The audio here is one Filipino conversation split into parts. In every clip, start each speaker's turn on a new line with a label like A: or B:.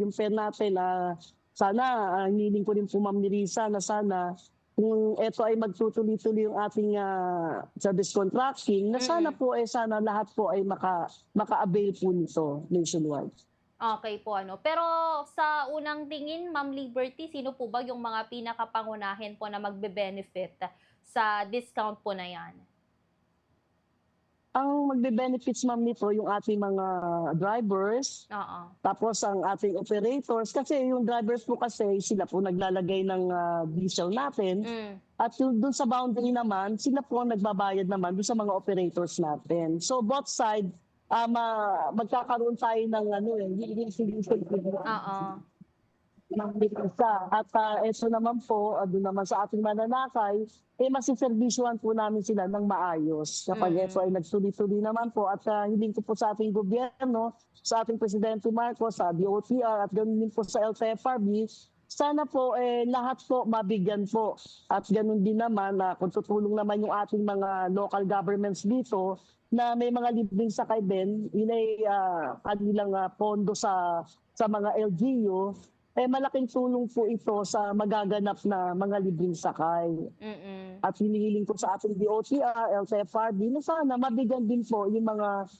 A: yung fare natin, sana, hinihiling ko rin po Ma'am Nerissa na sana kung eto ay magtutuloy-tuloy yung ating, service contracting, na sana
B: Mm.
A: po, sana lahat po ay maka-avail po nito nationwide.
B: Okey po ano. Pero sa unang tingin, Ma'am Liberty, sino po ba yung mga pinakapangunahin po na magbe-benefit sa discount po na 'yan?
A: Ang magbe-benefits Ma'am nito yung ating mga drivers,
B: Oo.
A: tapos ang ating operators, kasi yung drivers po kasi sila po naglalagay ng, diesel natin,
B: Hmm.
A: at yung dun sa boundary naman, sila po ang nagbabayad naman dun sa mga operators natin. So both side, magkakaroon tayo ng ano,
B: Oo.
A: ng isa. At eto naman po, doon naman sa ating mananakay, masiservisyohan po namin sila ng maayos. Kapag ito
B: Mm.
A: ay nagtuloy-tuloy naman po, at hiling ko po sa ating gobyerno, sa ating Presidente Marcos, sa DOTR, at ganoon din po sa LTFRB, sana po lahat po mabigyan po. At ganoon din naman na kung tutulong naman yung ating mga local governments dito, na may mga libreng sakay din, yun ay kanilang pondo sa mga LGU, malaking tulong po ito sa magaganap na mga libreng sakay.
B: Mm.
A: At hinihiling ko sa ating DOTR, LTFRB na sana mabigyan din po yung mga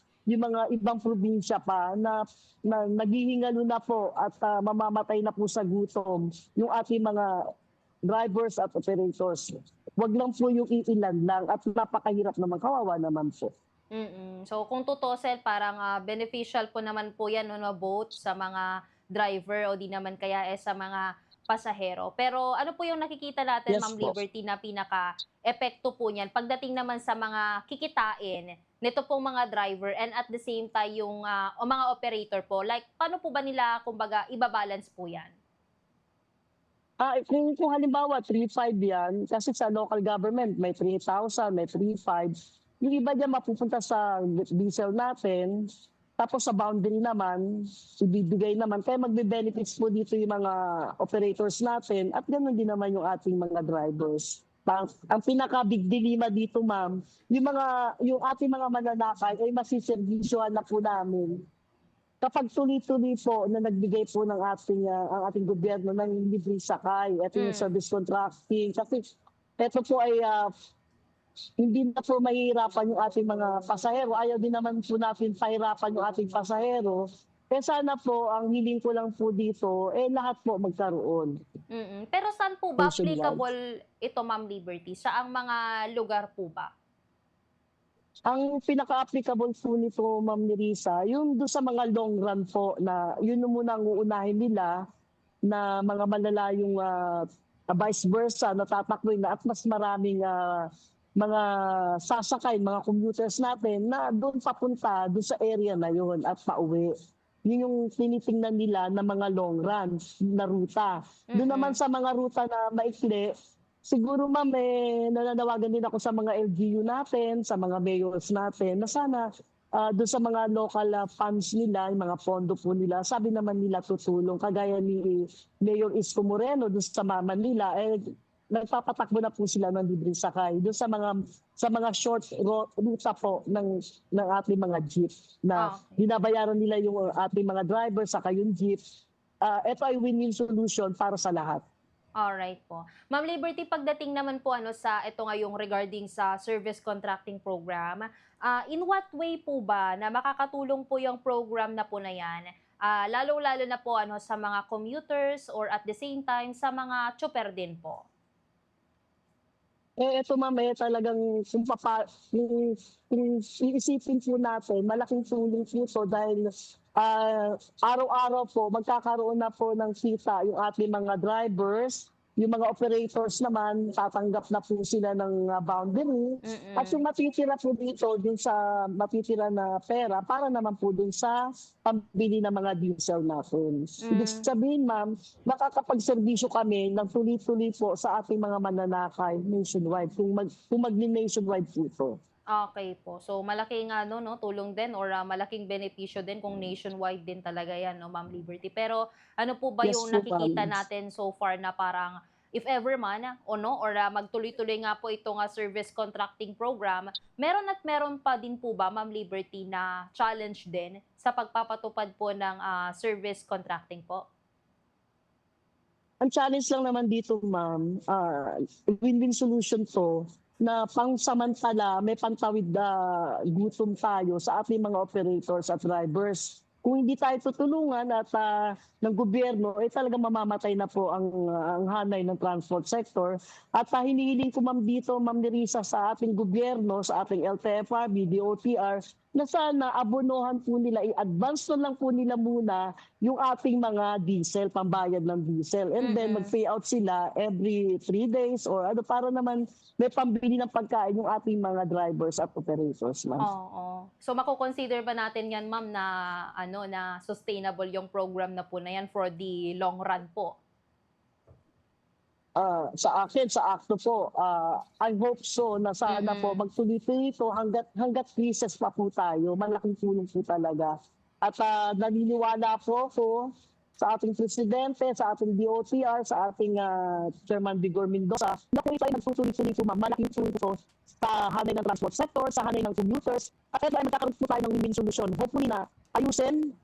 A: ibang probinsya pa na naghihingalo na po at mamamatay na po sa gutom yung ating mga drivers at operators. Wag lang po yung iilan lang, at napakahirap naman, kawawa naman po.
B: Mm. So kung tutuusin parang, beneficial po naman po 'yan 'no, na both sa mga driver o di naman kaya, sa mga pasahero. Pero ano po yung nakikita natin,
A: Yes
B: Ma'am
A: po.
B: Liberty, na pinaka-epekto po niyan pagdating naman sa mga kikitain nito pong mga driver and at the same time yung, o mga operator po? Like paano po ba nila kumbaga iba-balance po 'yan?
A: Kung halimbawa 3,500 yan, kasi sa local government may 3,000, may 3,500. Yung iba diyan mapupunta sa diesel natin, tapos sa boundary naman, ibibigay naman. Kaya magbe-benefits po dito yung mga operators natin, at gano'n din naman yung ating mga drivers. Ang pinaka-big dilemma dito Ma'am, yung ating mga mananakay ay masiservisyohan na po namin kapag tuloy-tuloy po na nagbigay po ng ang ating gobyerno ng libreng sakay, eto yung
B: Hmm.
A: service contracting. Kasi eto po ay, hindi na po mahihirapan yung ating mga pasahero, ayaw din naman po natin pahirapan yung ating pasahero. Sana po ang hiling ko lang po dito, lahat po magkaroon
B: Mm. Pero saan po ba
A: nationwide.
B: applicable ito, Ma'am Liberty? Saang mga lugar po ba?
A: Ang pinaka-applicable po nito Ma'am Nerissa, yung dun sa mga long run po, na yun muna ang uunahin nila, na mga malalayong, vice versa na tatakbuhin na, at mas maraming, mga sasakay, mga commuters natin na doon papunta doon sa area na yun at pauwi. Yun yung tinitingnan nila na mga long runs na ruta. Doon naman
B: Mm.
A: sa mga ruta na maikli, siguro Ma'am, nananawagan din ako sa mga LGU natin, sa mga mayors natin, na sana, do'n sa mga local, funds nila, yung mga pondo po nila, sabi naman nila tutulong. Kagaya ni Mayor Isko Moreno do'n sa Manila, nagpapatakbo na po sila ng libreng sakay do'n sa mga short ruta po ng ating mga jeep, na
B: Okey.
A: binabayaran nila yung ating mga driver saka yung jeep. Ito ay win-win solution para sa lahat.
B: Alright po. Ma'am Liberty, pagdating naman po ano sa ito ngayong regarding sa service contracting program, in what way po ba na makakatulong po yung program na po na 'yan, lalong-lalo na po ano sa mga commuters or at the same time sa mga tsoper din po?
A: Eto Ma'am, talagang kung iisipin po natin, malaking tulong po 'to dahil, araw-araw po magkakaroon na po ng kita yung ating mga drivers, yung mga operators naman tatanggap na po sila ng, boundary, at yung
B: Mm.
A: matitira po dito dun sa matitira na pera para naman po dun sa pambili ng mga diesel natin. Ibig
B: Hmm.
A: sabihin Ma'am, nakakapagserbisyo kami ng tuloy-tuloy po sa ating mga mananakay nationwide, kung magne-nationwide po ito.
B: Okey po. So malaking ano 'no, tulong din or, malaking benepisyo din kung nationwide din talaga 'yan 'no, Ma'am Liberty. Pero ano po ba
A: Yes
B: yung
A: po
B: nakikita
A: Ma'am.
B: natin so far na parang, if ever man, or magtuloy-tuloy nga po itong service contracting program, meron pa din po ba, Ma'am Liberty, na challenge din sa pagpapatupad po ng service contracting po?
A: Ang challenge lang naman dito, ma'am, win-win solution to na pangsamantala may pantawid na gutom tayo sa ating mga operators at drivers. Kung hindi tayo tutulungan at ng gobyerno, talagang mamamatay na po ang hanay ng transport sector. At hinihiling ko, ma'am, dito, Ma'am Nerissa, sa ating gobyerno, sa ating LTFRB, DOTR, na sana abonohan po nila, i-advance na lang po nila muna yung ating mga diesel, pambayad ng diesel. And then mag-pay out sila every 3 days or para naman may pambili ng pagkain yung ating mga drivers at operators, ma'am.
B: Oo. So mako-consider ba natin 'yan, ma'am, na na sustainable yung program na po na 'yan for the long run po?
A: Sa akin, sa ACTO po, I hope so na sana po magtuloy-tuloy ito hanggat crisis pa po tayo. Malaking tulong po talaga. At naniniwala po ako sa ating presidente, sa ating DOTR, sa ating Chairman Vigor Mendoza, na kung ito ay magtutuloy-tuloy po, ma'am, malaking tulong po sa hanay ng transport sector, sa hanay ng commuters, at ito ay magkakaroon po tayo ng win-win solution. Hopefully na ayusin,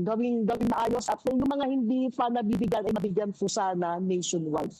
A: gawing maayos at yung mga hindi pa nabibigyan ay mabigyan po sana nationwide.